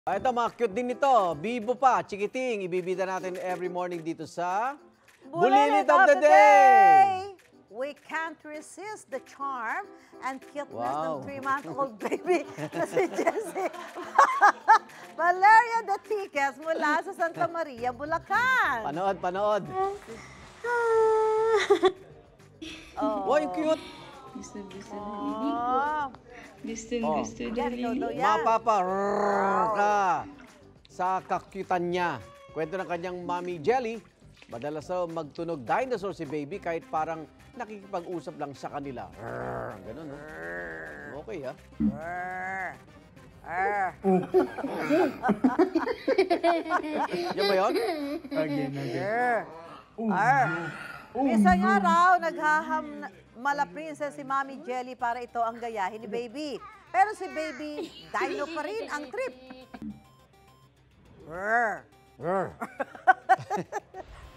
Ito, mga cute din ito. Bibo pa, chikiting. Ibibida natin every morning dito sa Bulilit of the Day! We can't resist the charm and cuteness Wow. ng 3-month-old baby na si Jessie Valeria de Tiques mula sa Santa Maria, Bulacan. Panood. Oh. Wow, yung cute. Gusto Oh. daw Yan, ikaw daw Lily. yan. Mapapa ka sa kakyutan niya. Kwento ng kanyang mommy Jelly, madalas daw magtunog dinosaur si baby kahit parang nakikipag-usap lang sa kanila. Ganun, no? Okay, ha? Yan ba yun? Minsan nga raw, naghaham-mala princess si Mami Jelly para ito ang gayahin ni Baby. Pero si Baby, dino pa rin ang trip.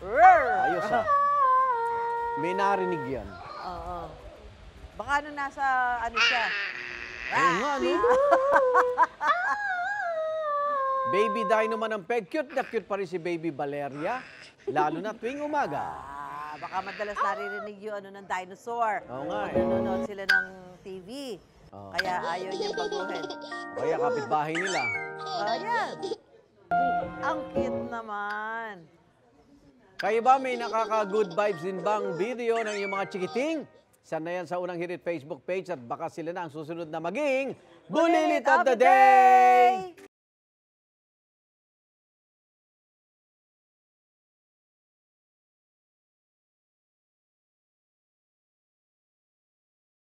Ayos, ha? May narinig yan. Oo. Baka nasa, siya. Ayun nga, no? Baby Dino man ang peg. Cute na cute pa rin si Baby Valeria. Lalo na tuwing umaga. Baka madalas naririnig yung ng dinosaur. Oo nga, Pag nanonood sila ng TV. Oo. Kaya ayaw niyang baguhin. Kaya kapitbahay nila. Ayan. Ang cute naman. Kayo ba may nakaka-good vibes din bang video ng iyong mga chikiting? Sana yan sa Unang Hirit Facebook page at baka sila na ang susunod na maging Bulilit of the Day!